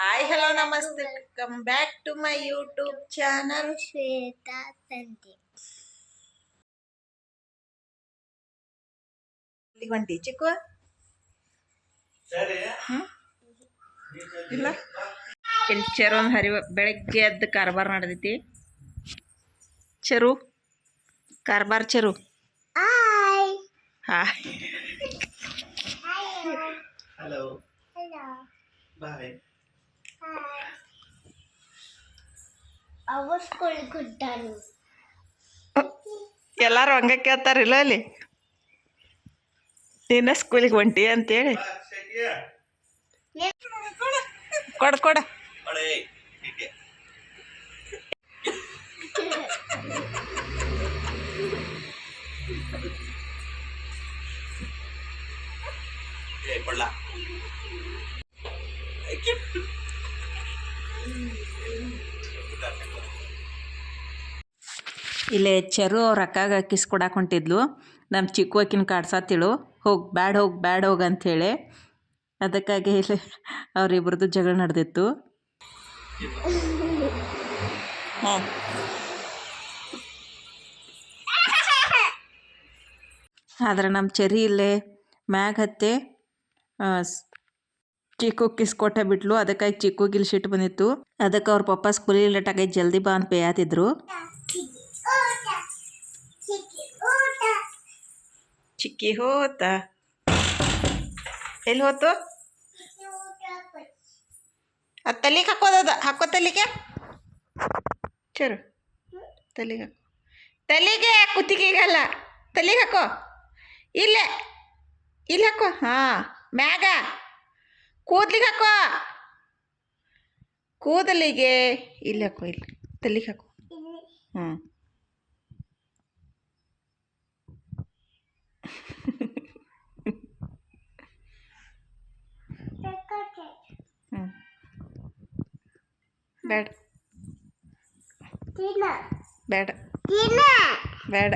Hi, hello, namaste. Come back to my YouTube channel. Shweta Sandeep. ಇಲ್ಲಿಗೊಂಟಿ ಚಿಕ್ಕ ಇಲ್ಲ ಇಲ್ಲಿ ಚೆರು ಒಂದು ಹರಿವ ಬೆಳಗ್ಗೆ ಎದ್ದು ಕಾರ್ಬಾರ್ ನಡೆದೈತಿ ಚೆರು ಕಾರ್ಬಾರ್ ಚೆರು Hi. Hi Hello. Hello. Bye. Hi. Our school good done. ಎಲ್ಲರೂ ಹಂಗೆ ಕೇಳ್ತಾರಿಲ್ಲ ಅಲ್ಲಿ ನೀನ ಸ್ಕೂಲಿಗೆ ಹೊಂಟಿ ಅಂತೇಳಿ ಕೊಡ ಕೊಡ ಇಲ್ಲೇ ಚೆರು ಅವ್ರ ಅಕ್ಕಾಗ ಕಿಸ್ ಕೊಡಕ್ಕೆ ಹೊಂಟಿದ್ಲು ನಮ್ಮ ಚಿಕ್ಕ ಆಕಿನ ಕಾಡ್ಸತ್ತಿಳು ಹೋಗಿ ಬ್ಯಾಡ್ ಹೋಗಿ ಅಂಥೇಳಿ ಅದಕ್ಕಾಗಿ ಇಲ್ಲಿ ಅವರಿಬ್ರದ್ದು ಜಗಳ ನಡೆದಿತ್ತು ಹ್ಞೂ ಆದ್ರೆ ನಮ್ಮ ಚೆರಿ ಇಲ್ಲೇ ಮ್ಯಾಗ ಹತ್ತೆ ಚಿಕ್ಕು ಕಿಸ್ ಕೊಟ್ಟ ಬಿಟ್ಲು ಅದಕ್ಕಾಗಿ ಚಿಕ್ಕುಗೆ ಇಲ್ಲಿ ಸಿಟ್ಟು ಬಂದಿತ್ತು ಅದಕ್ಕೆ ಅವ್ರ ಪಪ್ಪ ಸ್ಕೂಲಿಗೆ ಲೇಟಾಗಿ ಜಲ್ದಿ ಬಾ ಅಂತ ಬೇಯಾತಿದ್ರು ಚಿಕ್ಕಿ ಹೋತ ಎಲ್ಲಿ ಹೋತು ಅದು ತಲೆಗೆ ಹಾಕೋದದ ಹಾಕೋ ತಲೆಗೆ ಚರು ತಲೆಗೆ ಹಾಕೋ ತಲೆಗೆ ಕುತ್ತಿಗೆಗಲ್ಲ ತಲೆಗೆ ಹಾಕೋ ಇಲ್ಲೇ ಇಲ್ಲಿ ಹಾಕೋ ಹಾಂ ಮ್ಯಾಗ ಕೂದಲಿಗೆ ಹಾಕೋ ಕೂದಲಿಗೆ ಇಲ್ಲಿ ಹಾಕೋ ಇಲ್ಲಿ ತಲೆಗೆ ಹಾಕೋ ಹ್ಞೂ ಹ್ಞೂ ಬೇಡ ಬೇಡ ಬೇಡ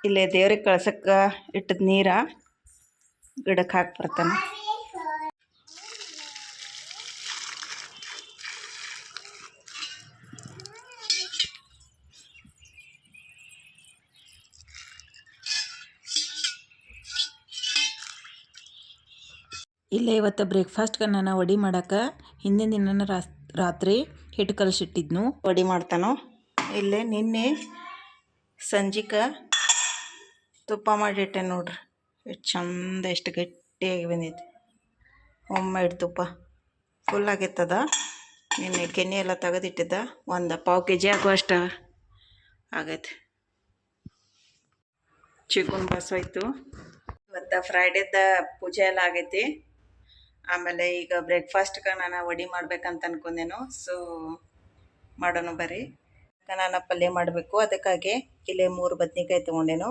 ಇಲ್ಲೇ ದೇವ್ರಿಗೆ ಕಳ್ಸಕ್ಕೆ ಇಟ್ಟದ ನೀರ ಗಿಡಕ್ಕೆ ಹಾಕಿ ಬರ್ತಾನೆ ಇಲ್ಲೇ ಇವತ್ತು ಬ್ರೇಕ್ಫಾಸ್ಟ್ಗೆ ನಾನು ವಡೆ ಮಾಡೋಕೆ ಹಿಂದಿನ ದಿನ ರಾತ್ರಿ ಹಿಟ್ಟು ಕಲಸಿಟ್ಟಿದ್ನು ವಡೆ ಮಾಡ್ತಾನೋ ಇಲ್ಲೇ ನಿನ್ನೆ ಸಂಜಿಕೆ ತುಪ್ಪ ಮಾಡಿಟ್ಟೆ ನೋಡ್ರಿ ಎಷ್ಟು ಚಂದ ಎಷ್ಟು ಗಟ್ಟಿಯಾಗಿ ಬಂದೈತಿ ಮೇಡ್ ತುಪ್ಪ ಫುಲ್ ಆಗೈತದ ನಿನ್ನೆ ಕೆನೆ ಎಲ್ಲ ತೆಗೆದಿಟ್ಟಿದ್ದ ಒಂದು ಪಾವು ಕೆಜಿ ಆಗುವಷ್ಟು ಆಗೈತೆ ಚಿಕನ್ ಬಸೋಯ್ತು ಇವತ್ತು ಫ್ರೈಡೇದ ಪೂಜೆ ಎಲ್ಲ ಆಗೈತಿ ಆಮೇಲೆ ಈಗ ಬ್ರೇಕ್ಫಾಸ್ಟ್ಗೆ ನಾನು ವಡೆ ಮಾಡ್ಬೇಕಂತ ಅನ್ಕೊಂಡೇನು ಸೊ ಮಾಡೋಣ ಬರ್ರಿ ನಾನು ಪಲ್ಯ ಮಾಡಬೇಕು ಅದಕ್ಕಾಗಿ ಇಲ್ಲೇ 3 ಬದ್ನೆಕಾಯಿ ತೊಗೊಂಡೇನು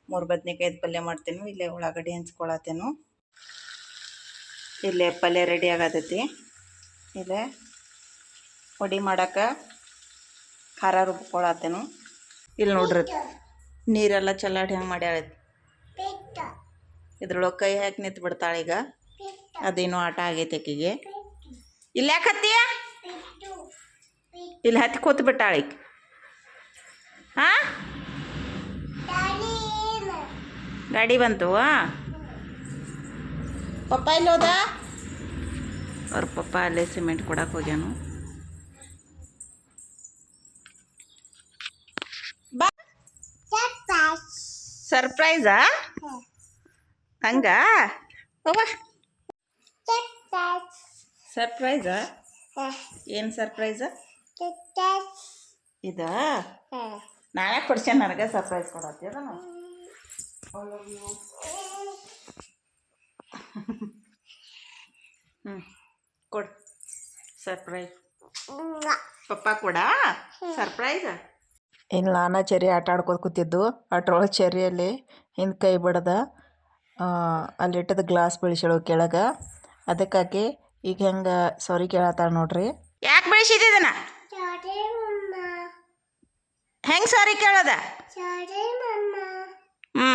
3 ಬದ್ನೆಕಾಯ್ದು ಪಲ್ಯ ಮಾಡ್ತೇನೆ ಇಲ್ಲೇ ಉಳ್ಳಾಗಡ್ಡಿ ಹಂಚ್ಕೊಳತ್ತೇನು ಇಲ್ಲೇ ಪಲ್ಯ ರೆಡಿ ಆಗತೈತಿ ಇಲ್ಲೇ ವಡೆ ಮಾಡೋಕೆ ಖಾರ ರುಬ್ಕೊಳತ್ತೇನು ಇಲ್ಲಿ ನೋಡ್ರಿ ನೀರೆಲ್ಲ ಚಲ್ಲಾಡಿ ಹಂಗೆ ಮಾಡ್ಯಾಳ ಇದ್ರೊಳಗೆ ಕೈ ಹಾಕಿ ನಿಂತು ಬಿಡ್ತಾಳೆ ಈಗ ಅದೇನೋ ಆಟ ಆಗೈತೆ ಆಕೆಗೆ ಇಲ್ಲಿ ಯಾಕೆ ಹತ್ತೀಯ ಇಲ್ಲಿ ಹತ್ತಿ ಕೂತು ಬಿಟ್ಟಾಳೆ ಈಗ ಹಾಂ ಗಾಡಿ ಬಂತು ಪಪ್ಪ ಇಲ್ಲಿ ಹೋದ ಅವ್ರ ಪಪ್ಪ ಅಲ್ಲೇ ಸಿಮೆಂಟ್ ಕೊಡಕ್ಕೆ ಹೋಗ್ಯಾನು ಬಾ ಸರ್ಪ್ರೈಸಾ ಹಂಗ ಸರ್ಪ್ರೈಸಾ ಏನು ಸರ್ಪ್ರೈಸಾ ಇದಾ ನಾಳೆ ಕೊಡ್ಸೇನೆ ನನಗೆ ಸರ್ಪ್ರೈಸ್ ಕೊಡತ್ತೀರ ಕೊಡು ಸರ್ಪ್ರೈಸ್ ಪಪ್ಪ ಕೊಡ ಸರ್ಪ್ರೈಸ್ ಇನ್ನು ನಾನಾ ಚೆರಿ ಆಟ ಆಡ್ಕೋತ ಕೂತಿದ್ದು ಅಟ್ರೊಳಗೆ ಚೆರಿಯಲ್ಲಿ ಹಿಂದೆ ಕೈ ಬಡ್ದ ಅಲ್ಲಿಟ್ಟದ ಗ್ಲಾಸ್ ಬೀಳ್ಸೇಳು ಕೆಳಗೆ ಅದಕ್ಕಾಗಿ ಈಗ ಹೆಂಗೆ ಸಾರಿ ಕೇಳತ್ತಾಳ ನೋಡ್ರಿ ಯಾಕೆ ಬೆಳೆಸಿದ್ದನ ಹೆಂಗೆ ಸಾರಿ ಕೇಳೋದ Sorry, Mama. ಹ್ಞೂ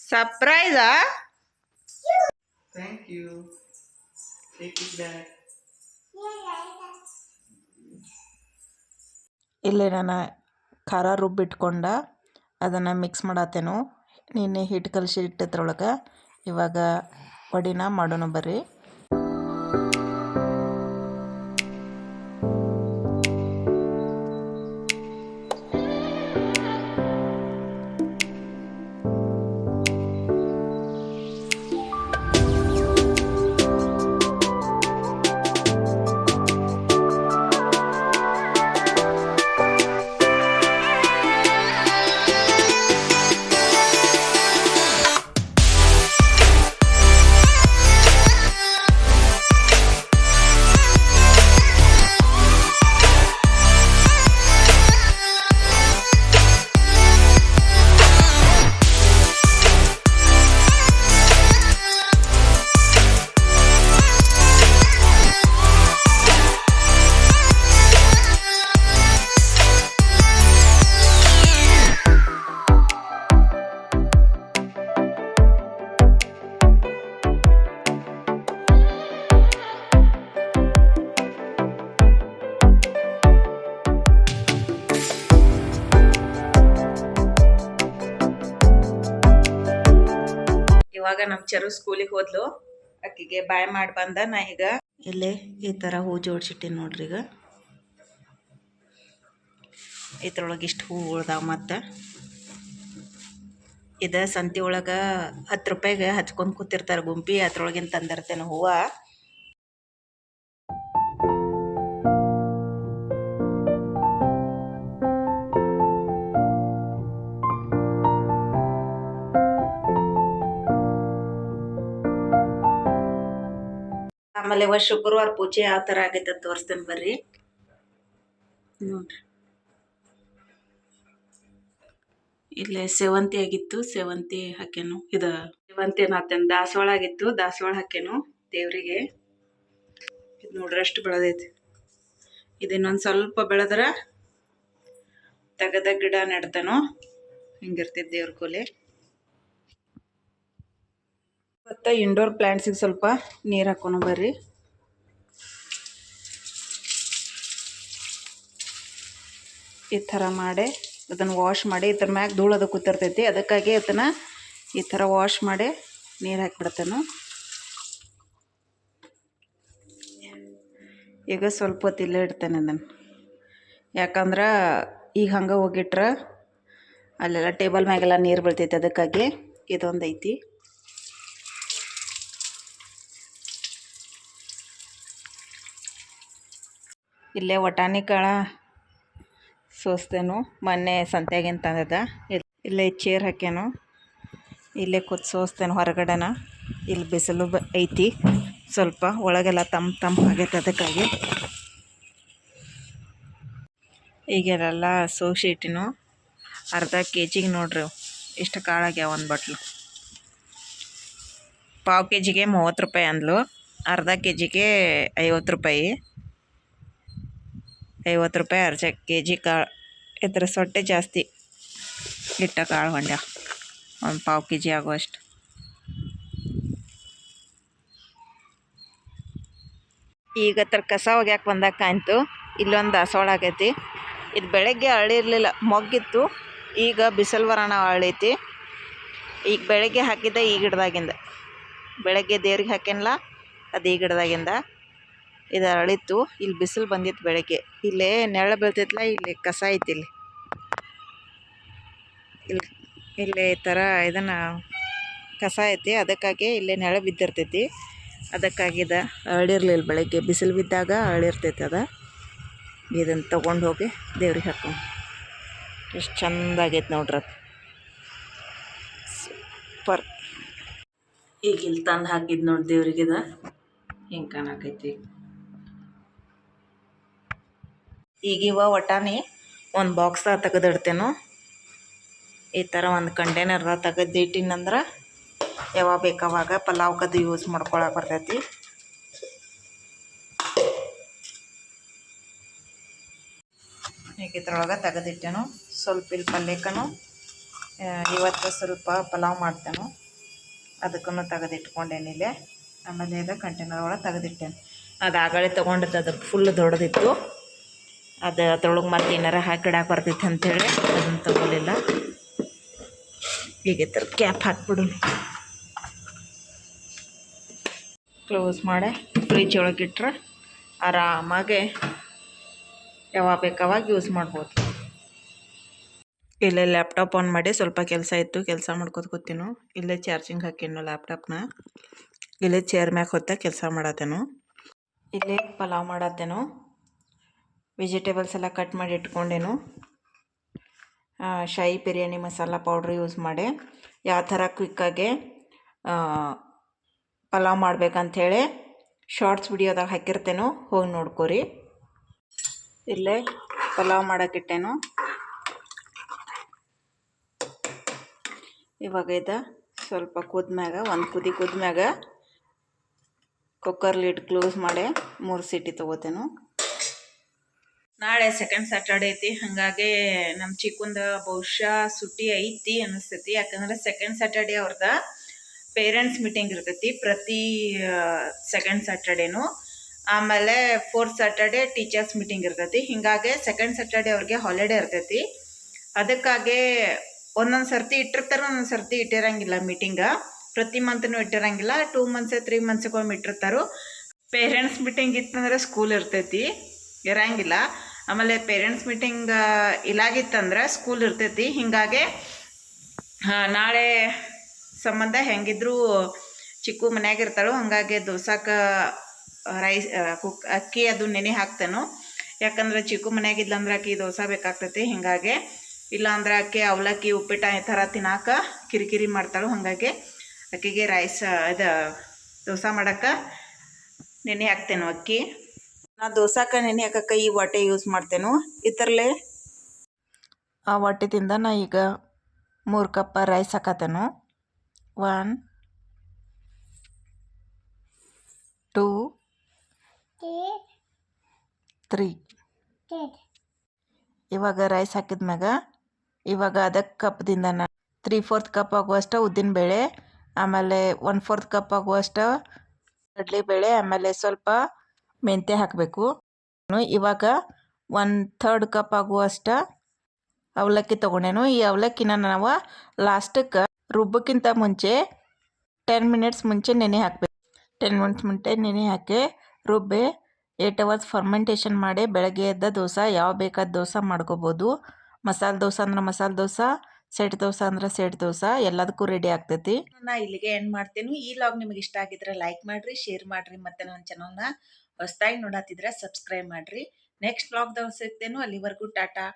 ಸರ್ಪ್ರೈಸಾ? Thank you. Take it back. ಇಲ್ಲಿ ನಾನು ಖಾರ ರುಬ್ಬಿಟ್ಕೊಂಡ ಅದನ್ನು ಮಿಕ್ಸ್ ಮಾಡತ್ತೇನು. ನಿನ್ನೆ ಹಿಟ್ಟು ಕಲಸಿ ಇಟ್ಟಿದ್ರೊಳಗೆ ಇವಾಗ ವಡಿನ ಮಾಡೋಣ ಬರ್ರಿ. ಇವಾಗ ನಮ್ಮ ಚರು ಸ್ಕೂಲಿಗೆ ಹೋದ್ಲು. ಆಕಿಗೆ ಬಾಯ್ ಮಾಡಿ ಬಂದ. ನಾ ಈಗ ಇಲ್ಲೇ ಈ ಥರ ಹೂ ಜೋಡಿಸಿಟ್ಟೆ ನೋಡ್ರಿ. ಈಗ ಇದ್ರೊಳಗೆ ಇಷ್ಟು ಹೂ ಉಳ್ದಾವ. ಮತ್ತು ಇದು ಸಂತೆ ಒಳಗೆ 10 ರೂಪಾಯಿಗೆ ಹಚ್ಕೊಂಡು ಕೂತಿರ್ತಾರೆ ಗುಂಪಿ. ಅದ್ರೊಳಗಿನ ತಂದಿರ್ತೇನೆ ಹೂವು. ಆಮೇಲೆ ಶುಕ್ರವಾರ ಪೂಜೆ ಯಾವ ಥರ ಆಗೈತೆ ಅಂತ ತೋರಿಸ್ತೇನೆ ಬರ್ರಿ. ನೋಡ್ರಿ, ಇಲ್ಲೇ ಸೇವಂತಿ ಆಗಿತ್ತು, ಸೇವಂತಿ ಹಾಕೇನು. ಇದು ಸೇವಂತಿ ಹಾಕ್ತೇನೆ. ದಾಸವಾಳ ಆಗಿತ್ತು, ದಾಸವಾಳ ಹಾಕೇನು ದೇವರಿಗೆ. ಇದು ನೋಡ್ರಿ ಅಷ್ಟು ಬೆಳೆದೈತಿ. ಇದನ್ನೊಂದು ಸ್ವಲ್ಪ ಬೆಳೆದ್ರೆ ತೆಗೆದ ಗಿಡ ನೆಡ್ತೇನೋ. ಹಿಂಗಿರ್ತೈತೆ ದೇವ್ರ ಕೋಲೆ. ಮತ್ತು ಇಂಡೋರ್ ಪ್ಲ್ಯಾಂಟ್ಸಿಗೆ ಸ್ವಲ್ಪ ನೀರು ಹಾಕೋಣ ಬರ್ರಿ. ಈ ಥರ ಮಾಡಿ ಅದನ್ನು ವಾಶ್ ಮಾಡಿ, ಇದ್ರ ಮ್ಯಾಗ ಧೂಳದು ಕೂತಿರ್ತೈತಿ. ಅದಕ್ಕಾಗಿ ಅದನ್ನು ಈ ಥರ ವಾಶ್ ಮಾಡಿ ನೀರು ಹಾಕಿಬಿಡ್ತೇನೆ. ಈಗ ಸ್ವಲ್ಪ ಹೊತ್ತು ಇಲ್ಲೇ ಇಡ್ತೇನೆ ಅದನ್ನು. ಯಾಕಂದ್ರೆ ಈಗ ಹಂಗೆ ಹೋಗಿಟ್ರೆ ಅಲ್ಲೆಲ್ಲ ಟೇಬಲ್ ಮ್ಯಾಗೆಲ್ಲ ನೀರು ಬೀಳ್ತೈತಿ. ಅದಕ್ಕಾಗಿ ಇದೊಂದು ಐತಿ. ಇಲ್ಲೇ ವಟಾಣಿ ಕಾಳ ಸೋಸ್ತೇನು. ಮೊನ್ನೆ ಸಂತ್ಯಾಗಿಂದ ತಂದದ. ಇಲ್ಲೇ ಚೇರ್ ಹಾಕ್ಯಾನು. ಇಲ್ಲೇ ಕೂತ್ ಸೋಸ್ತೇನೆ ಹೊರಗಡೆನ. ಇಲ್ಲಿ ಬಿಸಿಲು ಐತಿ ಸ್ವಲ್ಪ. ಒಳಗೆಲ್ಲ ತಂಪು ಆಗೈತೆ. ಅದಕ್ಕಾಗಿ ಈಗೆಲ್ಲ ಸೋಸಿ ಇಟ್ಟಿನು. ಅರ್ಧ kg ನೋಡ್ರಿ ಇಷ್ಟು ಕಾಳಾಗ್ಯಾವ. ಒಂದು ಬಟ್ಲು. ಪಾವು kgಗೆ 30 ರೂಪಾಯಿ ಅಂದ್ಲು. ಅರ್ಧ kgಗೆ 50 ರೂಪಾಯಿ. 50 ರೂಪಾಯಿ ಅರ್ಧ kg ಕಾಳು. ಇದ್ರ ಸೊಟ್ಟೆ ಜಾಸ್ತಿ ಇಟ್ಟ ಕಾಳು ಹೊಂಡ್ಯ. ಒಂದು ಪಾವು kg ಆಗುವಷ್ಟು. ಈಗ ಕಸ ಒಗ್ಯಾಕೆ ಬಂದಾಗ ಕಾಯ್ತು. ಇಲ್ಲೊಂದು ದಾಸವಾಳ ಆಗೈತಿ. ಇದು ಬೆಳಗ್ಗೆ ಅರಳಿರಲಿಲ್ಲ, ಮೊಗ್ಗಿತ್ತು. ಈಗ ಬಿಸಿಲು ಬರೋಣ ಅರಳೈತಿ. ಈಗ ಬೆಳಗ್ಗೆ ಹಾಕಿದ್ದೆ ಈ ಗಿಡದಾಗಿಂದ. ಬೆಳಗ್ಗೆ ದೇವ್ರಿಗೆ ಹಾಕೇನಲ್ಲ ಅದು ಈ ಗಿಡದಾಗಿಂದ. ಇದು ಅರಳಿತ್ತು. ಇಲ್ಲಿ ಬಿಸಿಲು ಬಂದಿತ್ತು ಬೆಳಗ್ಗೆ. ಇಲ್ಲೇ ನೆರಳು ಬೀಳ್ತೈತಲ್ಲ, ಇಲ್ಲಿ ಕಸ ಐತಿ. ಇಲ್ಲಿ ಈ ಥರ ಇದನ್ನು ಕಸ ಐತಿ. ಅದಕ್ಕಾಗಿ ಇಲ್ಲೇ ನೆರಳು ಬಿದ್ದಿರ್ತೈತಿ. ಅದಕ್ಕಾಗಿ ಇದು ಅರಳಿರ್ಲಿಲ್ಲ. ಬೆಳಗ್ಗೆ ಬಿಸಿಲು ಬಿದ್ದಾಗ ಅರಳಿರ್ತೈತಿ. ಅದು ಇದನ್ನು ತೊಗೊಂಡು ಹೋಗಿ ದೇವ್ರಿಗೆ ಹಾಕೊಂಡು ಎಷ್ಟು ಚೆಂದಾಗೈತೆ ನೋಡ್ರಿ. ಅದು ಸೂಪರ್. ಈಗ ಇಲ್ಲಿ ತಂದು ಹಾಕಿದ್ದು ನೋಡಿ ದೇವ್ರಿಗೆ. ಇದು ಹಿಂಗೆ ಕಾಣಕೈತಿ. ಈಗಿವ ವಟಾಣಿ ಒಂದು ಬಾಕ್ಸ್ದಾಗ ತೆಗೆದಿಡ್ತೇನೋ. ಈ ಥರ ಒಂದು ಕಂಟೈನರ್ದಾಗ ತೆಗೆದಿಟ್ಟಿನಂದ್ರೆ ಯಾವಾಗ ಬೇಕಾವಾಗ ಪಲಾವ್ಕದು ಯೂಸ್ ಮಾಡ್ಕೊಳಕ್ಕೆ ಬರ್ತೈತಿ. ಈಗ ಇದ್ರೊಳಗೆ ತೆಗೆದಿಟ್ಟೆನು. ಸ್ವಲ್ಪ ಇಲ್ಲಿ ಪಲ್ಯಕ್ಕನು ಇವತ್ತು ಸ್ವಲ್ಪ ಪಲಾವ್ ಮಾಡ್ತೇನೆ, ಅದಕ್ಕೂ ತೆಗೆದಿಟ್ಕೊಂಡೇನಿಲ್ಲೇ. ಆಮೇಲೆ ಇದು ಕಂಟೈನರ್ ಒಳಗೆ ತೆಗೆದಿಟ್ಟೇನೆ. ಅದು ಆಗಳೇ ತೊಗೊಂಡದ್ದು, ಅದು ಫುಲ್ ದೊಡ್ಡದಿತ್ತು. ಅದು ಅದ್ರೊಳಗೆ ಮತ್ತೆ ಏನಾರ ಹಾಕಿಡಾಕೆ ಬರ್ತೈತೆ ಅಂಥೇಳಿ ಅದನ್ನು ತಗೊಲಿಲ್ಲ. ಈಗ ಇದ್ರ ಕ್ಯಾಪ್ ಹಾಕ್ಬಿಡು, ಕ್ಲೋಸ್ ಮಾಡಿ ಫ್ರಿಜ್ ಒಳಗೆ ಇಟ್ರೆ ಆರಾಮಾಗೆ ಯಾವಾಗ ಬೇಕಾವಾಗ ಯೂಸ್ ಮಾಡ್ಬೋದು. ಇಲ್ಲೇ ಲ್ಯಾಪ್ಟಾಪ್ ಆನ್ ಮಾಡಿ ಸ್ವಲ್ಪ ಕೆಲಸ ಇತ್ತು, ಕೆಲಸ ಮಾಡ್ಕೋತ ಕೂತೀನು. ಇಲ್ಲೇ ಚಾರ್ಜಿಂಗ್ ಹಾಕೇನು ಲ್ಯಾಪ್ಟಾಪ್ನ. ಇಲ್ಲೇ ಚೇರ್ ಮ್ಯಾಗ ಹೊತ್ತ ಕೆಲಸ ಮಾಡತ್ತೇನು. ಇಲ್ಲೇ ಪಲಾವ್ ಮಾಡತ್ತೇನು. ವೆಜಿಟೇಬಲ್ಸ್ ಎಲ್ಲ ಕಟ್ ಮಾಡಿ ಇಟ್ಕೊಂಡೇನು. ಶಾಹಿ ಬಿರಿಯಾನಿ ಮಸಾಲ ಪೌಡ್ರ್ ಯೂಸ್ ಮಾಡಿ ಯಾವ ಥರ ಕ್ವಿಕ್ಕಾಗೆ ಪಲಾವ್ ಮಾಡ್ಬೇಕಂಥೇಳಿ ಶಾರ್ಟ್ಸ್ ವಿಡಿಯೋದಾಗ ಹಾಕಿರ್ತೇನು, ಹೋಗಿ ನೋಡ್ಕೊರಿ. ಇಲ್ಲೇ ಪಲಾವ್ ಮಾಡೋಕ್ಕಿಟ್ಟೇನು. ಇವಾಗ ಇದು ಸ್ವಲ್ಪ ಕುದ್ಮ್ಯಾಗ, ಒಂದು ಕುದಿ ಕುದ್ಮ್ಯಾಗ ಕುಕ್ಕರ್ ಲಿಡ್ ಕ್ಲೋಸ್ ಮಾಡಿ 3 ಸೀಟಿ ತೊಗೋತೇನು. ನಾಳೆ ಸೆಕೆಂಡ್ ಸ್ಯಾಟರ್ಡೆ ಐತಿ, ಹಾಗಾಗಿ ನಮ್ಮ ಚಿಕ್ಕಂದ ಬಹುಶಃ ಸುಟ್ಟಿ ಐತಿ ಅನ್ನಿಸ್ತೈತಿ. ಯಾಕಂದ್ರೆ ಸೆಕೆಂಡ್ ಸ್ಯಾಟರ್ಡೆ ಅವ್ರದ ಪೇರೆಂಟ್ಸ್ ಮೀಟಿಂಗ್ ಇರ್ತೈತಿ ಪ್ರತಿ ಸೆಕೆಂಡ್ ಸ್ಯಾಟರ್ಡೇನು. ಆಮೇಲೆ 4th ಸ್ಯಾಟರ್ಡೆ ಟೀಚರ್ಸ್ ಮೀಟಿಂಗ್ ಇರ್ತೈತಿ. ಹೀಗಾಗಿ ಸೆಕೆಂಡ್ ಸ್ಯಾಟರ್ಡೆ ಅವ್ರಿಗೆ ಹಾಲಿಡೇ ಇರ್ತೈತಿ. ಅದಕ್ಕಾಗಿ ಒಂದೊಂದು ಸರ್ತಿ ಇಟ್ಟಿರ್ತಾರೆ, ಒಂದೊಂದು ಸರ್ತಿ ಇಟ್ಟಿರಂಗಿಲ್ಲ ಮೀಟಿಂಗ. ಪ್ರತಿ ಮಂತ್ನೂ ಇಟ್ಟಿರಂಗಿಲ್ಲ, 2 ಮಂತ್ಸ್ 3 ಮಂತ್ಸ್ಗೊಮ್ಮೆ ಇಟ್ಟಿರ್ತಾರೋ. ಪೇರೆಂಟ್ಸ್ ಮೀಟಿಂಗ್ ಇತ್ತಂದ್ರೆ ಸ್ಕೂಲ್ ಇರ್ತೈತಿ, ಇರಂಗಿಲ್ಲ. ಆಮೇಲೆ ಪೇರೆಂಟ್ಸ್ ಮೀಟಿಂಗ್ ಇಲ್ಲಾಗಿತ್ತಂದ್ರೆ ಸ್ಕೂಲ್ ಇರ್ತೈತಿ. ಹೀಗಾಗಿ ನಾಳೆ ಸಂಬಂಧ ಹೆಂಗಿದ್ರು ಚಿಕ್ಕು ಮನ್ಯಾಗ ಇರ್ತಾಳು. ಹಾಗಾಗಿ ದೋಸಾಕ ರೈಸ್ ಅಕ್ಕಿ ಅದು ನೆನೆ ಹಾಕ್ತೇನು. ಯಾಕಂದ್ರೆ ಚಿಕ್ಕು ಮನ್ಯಾಗಿದ್ಲಂದ್ರೆ ಅಕ್ಕಿ ದೋಸೆ ಬೇಕಾಗ್ತೈತಿ. ಹೀಗಾಗಿ ಇಲ್ಲಾಂದ್ರೆ ಅಕ್ಕಿ ಅವಲಕ್ಕಿ ಉಪ್ಪಿಟ್ಟು ಈ ಥರ ತಿನ್ನಾಕ ಕಿರಿಕಿರಿ ಮಾಡ್ತಾಳು. ಹಾಗಾಗಿ ಅಕ್ಕಿಗೆ ರೈಸ್ ಇದು ದೋಸೆ ಮಾಡೋಕ್ಕೆ ನೆನೆ ಹಾಕ್ತೇನು ಅಕ್ಕಿ. ನಾ ದೋಸಾಕ ನೆನೆ ಹಾಕಕ್ಕೆ ಈ ವಾಟೆ ಯೂಸ್ ಮಾಡ್ತೇನು. ಇದರಲ್ಲೇ ಆ ವಾಟೆದಿಂದ ನಾ ಈಗ 3 ಕಪ್ ರೈಸ್ ಹಾಕತ್ತೇನು. 1 2 3. ಇವಾಗ ರೈಸ್ ಹಾಕಿದ್ಮ್ಯಾಗ ಇವಾಗ ಅದಕ್ಕೆ ಕಪ್ದಿಂದ ನಾನು 3/4 ಕಪ್ ಆಗುವಷ್ಟು ಉದ್ದಿನಬೇಳೆ, ಆಮೇಲೆ 1/4 ಕಪ್ ಆಗುವಷ್ಟು ಕಡಲೆಬೇಳೆ, ಆಮೇಲೆ ಸ್ವಲ್ಪ ಮೆಂತ್ಯ ಹಾಕಬೇಕು. ಇವಾಗ 1/3 ಕಪ್ ಆಗುವಷ್ಟು ಅವಲಕ್ಕಿ ತೊಗೊಂಡೇನು. ಈ ಅವಲಕ್ಕಿನ ನಾವು ಲಾಸ್ಟಕ್ಕೆ ರುಬ್ಬಕ್ಕಿಂತ ಮುಂಚೆ 10 ಮಿನಿಟ್ಸ್ ಮುಂಚೆ ನೆನೆ ಹಾಕಬೇಕು. 10 ಮಿನಿಟ್ಸ್ ಮುಂಚೆ ನೆನೆ ಹಾಕಿ ರುಬ್ಬಿ 8 ಅವರ್ಸ್ ಫರ್ಮೆಂಟೇಷನ್ ಮಾಡಿ ಬೆಳಗ್ಗೆ ಎದ್ದ ದೋಸೆ ಯಾವ ಬೇಕಾದ ದೋಸೆ ಮಾಡ್ಕೋಬೋದು. ಮಸಾಲೆ ದೋಸೆ ಅಂದ್ರೆ ಮಸಾಲೆ ದೋಸೆ, ಸೆಟ್ ದೋಸೆ ಅಂದ್ರೆ ಸೆಟ್ ದೋಸೆ, ಎಲ್ಲದಕ್ಕೂ ರೆಡಿ ಆಗ್ತೈತಿ. ನಾ ಇಲ್ಲಿಗೆ ಎಂಡ್ ಮಾಡ್ತೇನೆ. ಈ ಲಾಗ್ ನಿಮಗೆ ಇಷ್ಟ ಆಗಿದ್ರೆ ಲೈಕ್ ಮಾಡಿರಿ, ಶೇರ್ ಮಾಡಿರಿ, ಮತ್ತು ನನ್ನ ಚಾನಲ್ನ ಹೊಸದಾಗಿ ನೋಡತ್ತಿದ್ರೆ ಸಬ್ಸ್ಕ್ರೈಬ್ ಮಾಡಿರಿ. ನೆಕ್ಸ್ಟ್ ಲಾಗ್ದಾಗ ಸಿಗ್ತೇನು. ಅಲ್ಲಿವರೆಗೂ ಟಾಟಾ.